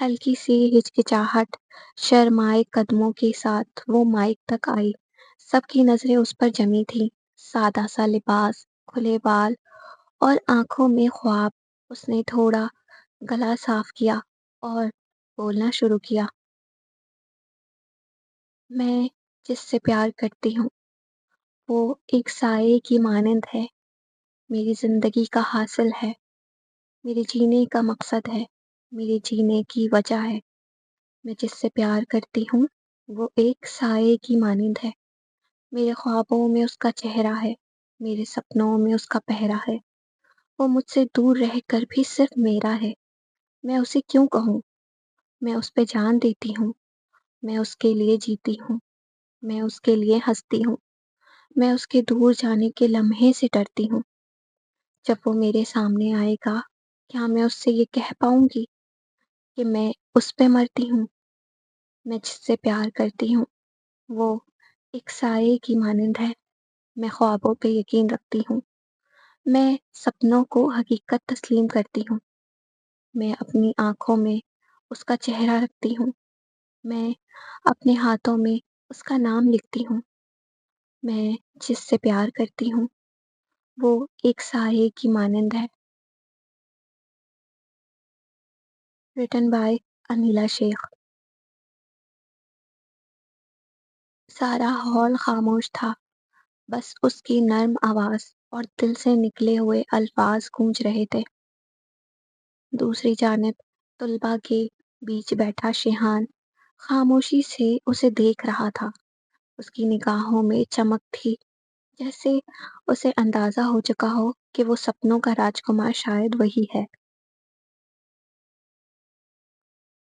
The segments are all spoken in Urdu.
ہلکی سی ہچکچاہٹ، شرمائے قدموں کے ساتھ وہ مائک تک آئی۔ سب کی نظریں اس پر جمی تھیں۔ سادہ سا لباس، کھلے بال اور آنکھوں میں خواب۔ اس نے تھوڑا گلا صاف کیا اور بولنا شروع کیا۔ میں جس سے پیار کرتی ہوں وہ ایک سائے کی مانند ہے، میری زندگی کا حاصل ہے، میرے جینے کا مقصد ہے، میرے جینے کی وجہ ہے۔ میں جس سے پیار کرتی ہوں وہ ایک سائے کی مانند ہے، میرے خوابوں میں اس کا چہرہ ہے، میرے سپنوں میں اس کا پہرا ہے۔ وہ مجھ سے دور رہ کر بھی صرف میرا ہے۔ میں اسے کیوں کہوں؟ میں اس پہ جان دیتی ہوں، میں اس کے لیے جیتی ہوں، میں اس کے لیے ہنستی ہوں، میں اس کے دور جانے کے لمحے سے ڈرتی ہوں۔ جب وہ میرے سامنے آئے گا، کیا میں اس سے یہ کہہ پاؤں گی کہ میں اس پہ مرتی ہوں؟ میں جس سے پیار کرتی ہوں وہ ایک سائے کی مانند ہے، میں خوابوں پہ یقین رکھتی ہوں، میں سپنوں کو حقیقت تسلیم کرتی ہوں، میں اپنی آنکھوں میں اس کا چہرہ رکھتی ہوں، میں اپنے ہاتھوں میں اس کا نام لکھتی ہوں۔ میں جس سے پیار کرتی ہوں وہ ایک سائے کی مانند ہے۔ ریٹن بائی انیلا شیخ۔ سارا ہال خاموش تھا، بس اس کی نرم آواز اور دل سے نکلے ہوئے الفاظ گونج رہے تھے۔ دوسری جانب طلباء کے بیچ بیٹھا شیہان خاموشی سے اسے دیکھ رہا تھا۔ اس کی نگاہوں میں چمک تھی، جیسے اسے اندازہ ہو چکا ہو کہ وہ سپنوں کا راجکمار شاید وہی ہے۔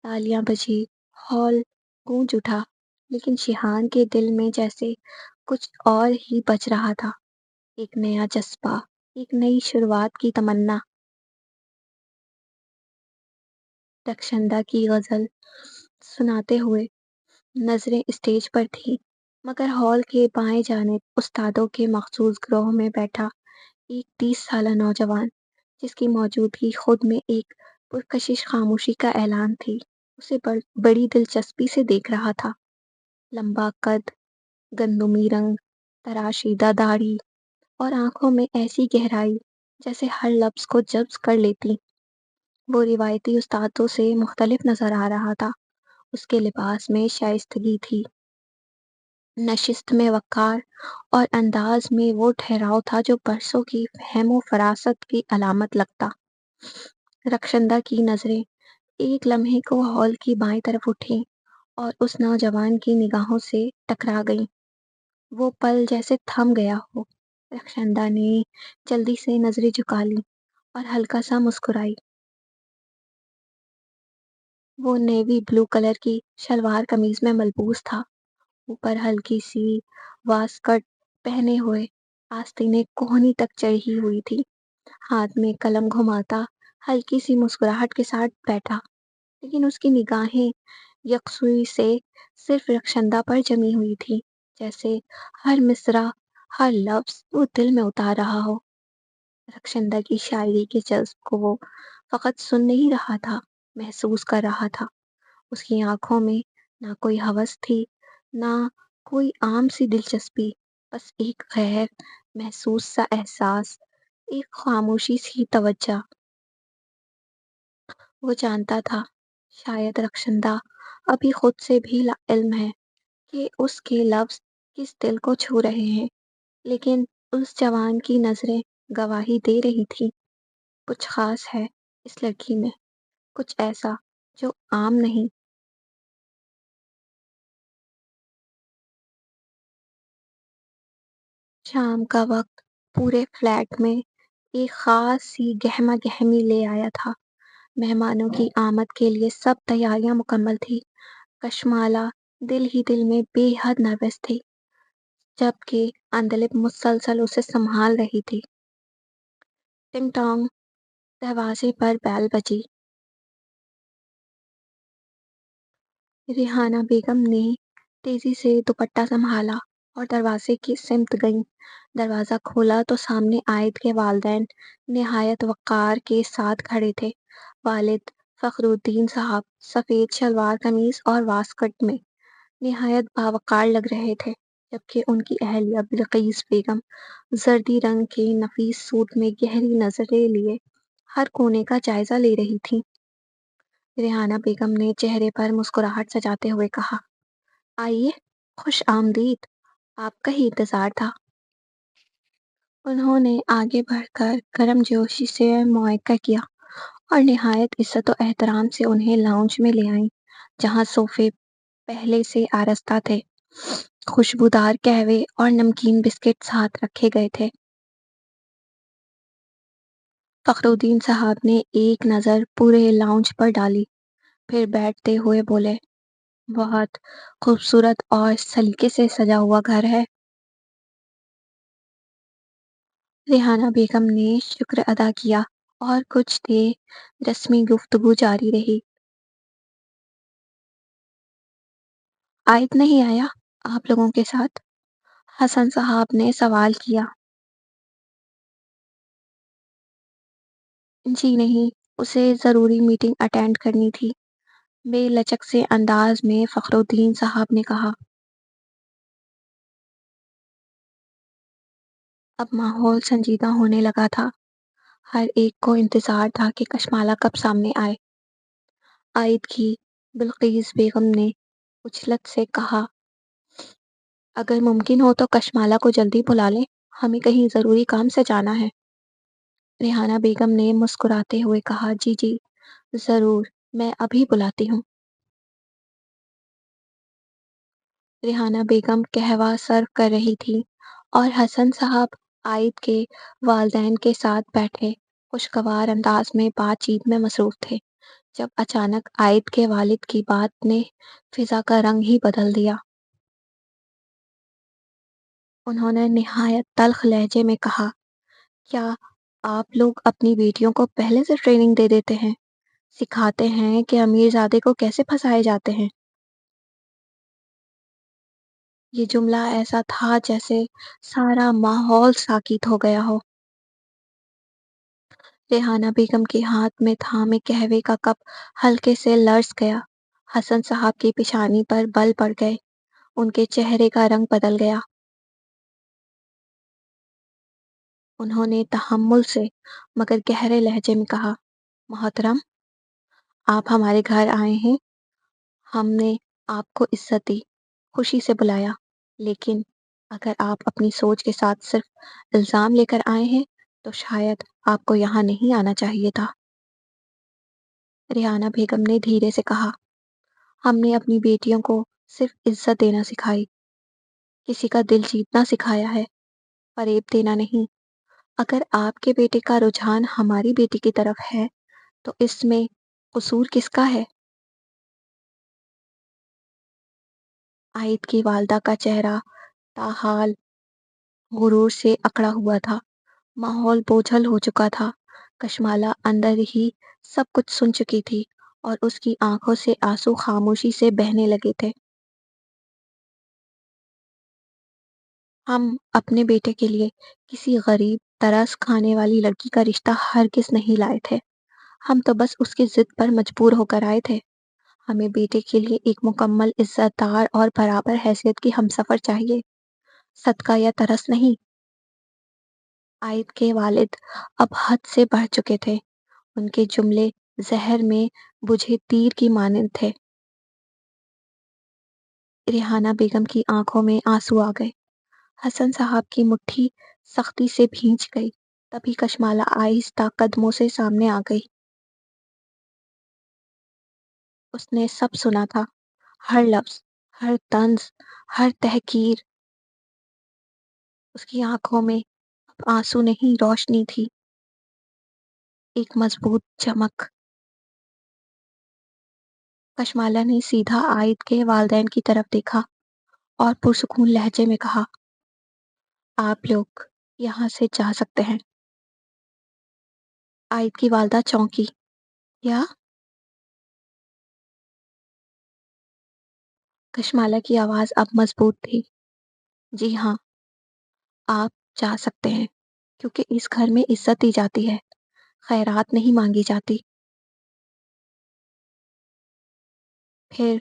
تالیاں بجی، ہال گونج اٹھا، لیکن شیہان کے دل میں جیسے کچھ اور ہی بج رہا تھا، ایک نیا جذبہ، ایک نئی شروعات کی تمنا۔ رخشندہ کی غزل سناتے ہوئے نظریں اسٹیج پر تھیں، مگر ہال کے بائیں جانب استادوں کے مخصوص گروہ میں بیٹھا ایک 30 سالہ نوجوان، جس کی موجودگی خود میں ایک پرکشش خاموشی کا اعلان تھی، اسے بڑی دلچسپی سے دیکھ رہا تھا۔ لمبا قد، گندمی رنگ، تراشیدہ داڑھی اور آنکھوں میں ایسی گہرائی جیسے ہر لفظ کو جذب کر لیتی۔ وہ روایتی استادوں سے مختلف نظر آ رہا تھا۔ اس کے لباس میں شائستگی تھی، نشست میں وقار اور انداز میں وہ ٹھہراؤ تھا جو برسوں کی فہم و فراست کی علامت لگتا۔ رخشندہ کی نظریں ایک لمحے کو ہال کی بائیں طرف اٹھیں اور اس نوجوان کی نگاہوں سے ٹکرا گئیں۔ وہ پل جیسے تھم گیا ہو۔ رخشندہ نے جلدی سے نظریں جھکا لی اور ہلکا سا مسکرائی۔ وہ نیوی بلو کلر کی شلوار قمیض میں ملبوس تھا، اوپر ہلکی سی واسکٹ پہنے ہوئے، آستینیں کوہنی تک چڑھی ہوئی تھی۔ ہاتھ میں قلم گھماتا ہلکی سی مسکراہٹ کے ساتھ بیٹھا، لیکن اس کی نگاہیں یکسوئی سے صرف رخشندہ پر جمی ہوئی تھی، جیسے ہر مصرع، ہر لفظ وہ دل میں اتار رہا ہو۔ رخشندہ کی شاعری کے جذب کو وہ فقط سن نہیں رہا تھا، محسوس کر رہا تھا۔ اس کی آنکھوں میں نہ کوئی ہوس تھی، نہ کوئی عام سی دلچسپی، بس ایک غیر محسوس سا احساس، ایک خاموشی سی توجہ۔ وہ جانتا تھا شاید رخشندہ ابھی خود سے بھی لا علم ہے کہ اس کے لفظ کس دل کو چھو رہے ہیں، لیکن اس جوان کی نظریں گواہی دے رہی تھیں، کچھ خاص ہے اس لڑکی میں، کچھ ایسا جو عام نہیں۔ شام کا وقت پورے فلیٹ میں ایک خاص سی گہما گہمی لے آیا تھا۔ مہمانوں کی آمد کے لیے سب تیاریاں مکمل تھی۔ کشمالہ دل ہی دل میں بے حد نروس تھی، جبکہ اندلب مسلسل اسے سنبھال رہی تھی۔ ٹنگ ٹانگ، دروازے پر بیل بجی۔ ریحانہ بیگم نے تیزی سے دوپٹہ سنبھالا اور دروازے کی سمت گئیں۔ دروازہ کھولا تو سامنے عائد کے والدین نہایت وقار کے ساتھ کھڑے تھے۔ والد فخرالدین صاحب سفید شلوار قمیص اور واسکٹ میں نہایت باوقار لگ رہے تھے، جبکہ ان کی اہلیہ بلقیس بیگم زردی رنگ کے نفیس سوٹ میں گہری نظریں لیے ہر کونے کا جائزہ لے رہی تھیں۔ ریحانہ بیگم نے چہرے پر مسکراہٹ سجاتے ہوئے کہا، آئیے، خوش آمدید، آپ کا ہی انتظار تھا۔ انہوں نے آگے بڑھ کر گرم جوشی سے معائقہ کیا اور نہایت عزت و احترام سے انہیں لاؤنج میں لے آئیں، جہاں صوفے پہلے سے آراستہ تھے۔ خوشبودار قہوے اور نمکین بسکٹ ساتھ رکھے گئے تھے۔ فخرالدین صاحب نے ایک نظر پورے لاؤنج پر ڈالی، پھر بیٹھتے ہوئے بولے، بہت خوبصورت اور سلیقے سے سجا ہوا گھر ہے۔ ریحانہ بیگم نے شکر ادا کیا اور کچھ دیر رسمی گفتگو جاری رہی۔ عائد نہیں آیا آپ لوگوں کے ساتھ؟ حسن صاحب نے سوال کیا۔ جی نہیں، اسے ضروری میٹنگ اٹینڈ کرنی تھی، بے لچک سے انداز میں فخرالدین صاحب نے کہا۔ اب ماحول سنجیدہ ہونے لگا تھا، ہر ایک کو انتظار تھا کہ کشمالہ کب سامنے آئے۔ عائد کی بلقیس بیگم نے اچھلت سے کہا، اگر ممکن ہو تو کشمالہ کو جلدی بلا لیں، ہمیں کہیں ضروری کام سے جانا ہے۔ ریحانہ بیگم نے مسکراتے ہوئے کہا، جی جی، ضرور، میں ابھی بلاتی ہوں۔ ریحانہ بیگم قہوہ سرو کر رہی تھی اور حسن صاحب عائد کے والدین کے ساتھ بیٹھے خوشگوار انداز میں بات چیت میں مصروف تھے، جب اچانک عائد کے والد کی بات نے فضا کا رنگ ہی بدل دیا۔ انہوں نے نہایت تلخ لہجے میں کہا، کیا آپ لوگ اپنی بیٹیوں کو پہلے سے ٹریننگ دے دیتے ہیں، سکھاتے ہیں کہ امیر زادے کو کیسے پھنسائے جاتے ہیں؟ یہ جملہ ایسا تھا جیسے سارا ماحول ساکت ہو گیا ہو۔ ریحانہ بیگم کے ہاتھ میں تھامے قہوے کا کپ ہلکے سے لرز گیا، حسن صاحب کی پیشانی پر بل پڑ گئے، ان کے چہرے کا رنگ بدل گیا۔ انہوں نے تحمل سے مگر گہرے لہجے میں کہا، محترم، آپ ہمارے گھر آئے ہیں، ہم نے آپ کو عزت دی، خوشی سے بلایا، لیکن اگر آپ اپنی سوچ کے ساتھ صرف الزام لے کر آئے ہیں تو شاید آپ کو یہاں نہیں آنا چاہیے تھا۔ ریحانہ بیگم نے دھیرے سے کہا، ہم نے اپنی بیٹیوں کو صرف عزت دینا سکھائی، کسی کا دل جیتنا سکھایا ہے، فریب دینا نہیں۔ اگر آپ کے بیٹے کا رجحان ہماری بیٹی کی طرف ہے تو اس میں قصور کس کا ہے؟ عائد کی والدہ کا چہرہ تاحال غرور سے اکڑا ہوا تھا، ماحول بوجھل ہو چکا تھا، کشمالہ اندر ہی سب کچھ سن چکی تھی اور اس کی آنکھوں سے آنسو خاموشی سے بہنے لگے تھے۔ ہم اپنے بیٹے کے لیے کسی غریب ترس کھانے والی لڑکی کا رشتہ ہرگز نہیں لائے تھے، ہم تو بس اس کی ضد پر مجبور ہو کر آئے تھے۔ ہمیں بیٹے کے لیے ایک مکمل عزت دار اور برابر حیثیت کی ہمسفر چاہیے، صدقہ یا ترس نہیں۔ عائد کے والد اب حد سے بڑھ چکے تھے، ان کے جملے زہر میں بجھے تیر کی مانند تھے۔ ریحانہ بیگم کی آنکھوں میں آنسو آ گئے، حسن صاحب کی مٹھی سختی سے بھینچ گئی، تبھی کشمالہ آہستہ قدموں سے سامنے آ گئی۔ اس نے سب سنا تھا، ہر لفظ، ہر طنز، ہر تحقیر۔ اس کی آنکھوں میں اب آنسو نہیں، روشنی تھی، ایک مضبوط چمک۔ کشمالہ نے سیدھا عائد کے والدین کی طرف دیکھا اور پرسکون لہجے میں کہا، آپ لوگ یہاں سے جا سکتے ہیں۔ عائد کی والدہ چونکی، یا؟ کشمالہ کی آواز اب مضبوط تھی، جی ہاں، آپ جا سکتے ہیں، کیونکہ اس گھر میں عزت دی جاتی ہے، خیرات نہیں مانگی جاتی۔ پھر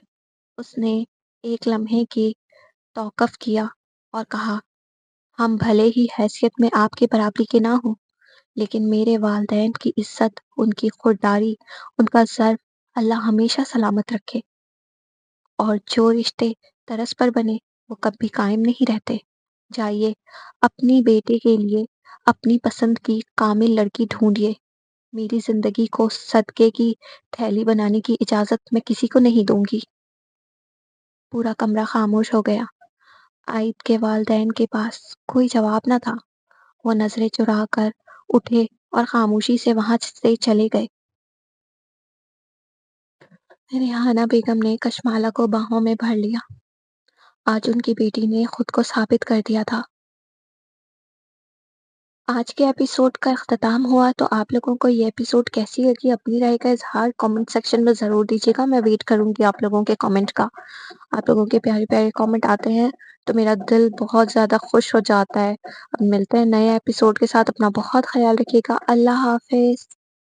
اس نے ایک لمحے کی توقف کیا اور کہا، ہم بھلے ہی حیثیت میں آپ کی برابری کے نہ ہوں، لیکن میرے والدین کی عزت، ان کی خودداری، ان کا ظرف اللہ ہمیشہ سلامت رکھے۔ اور جو رشتے طرز پر بنے وہ کبھی قائم نہیں رہتے۔ جائیے اپنی بیٹے کے لیے اپنی پسند کی کامل لڑکی ڈھونڈیے۔ میری زندگی کو صدقے کی تھیلی بنانے کی اجازت میں کسی کو نہیں دوں گی۔ پورا کمرہ خاموش ہو گیا۔ عائد کے والدین کے پاس کوئی جواب نہ تھا۔ وہ نظریں چرا کر اٹھے اور خاموشی سے وہاں سے چلے گئے۔ ریحانہ بیگم نے کشمالہ کو باہوں میں بھر لیا۔ آج ان کی بیٹی نے خود کو ثابت کر دیا تھا۔ آج کے ایپیسوڈ کا اختتام ہوا، تو آپ لوگوں کو یہ ایپیسوڈ کیسی لگی اپنی رائے کا اظہار کامنٹ سیکشن میں ضرور دیجیے گا۔ میں ویٹ کروں گی آپ لوگوں کے کامنٹ کا۔ آپ لوگوں کے پیارے پیارے کامنٹ آتے ہیں تو میرا دل بہت زیادہ خوش ہو جاتا ہے۔ اب ملتے ہیں نئے ایپیسوڈ کے ساتھ، اپنا بہت خیال رکھیے گا۔ اللہ حافظ۔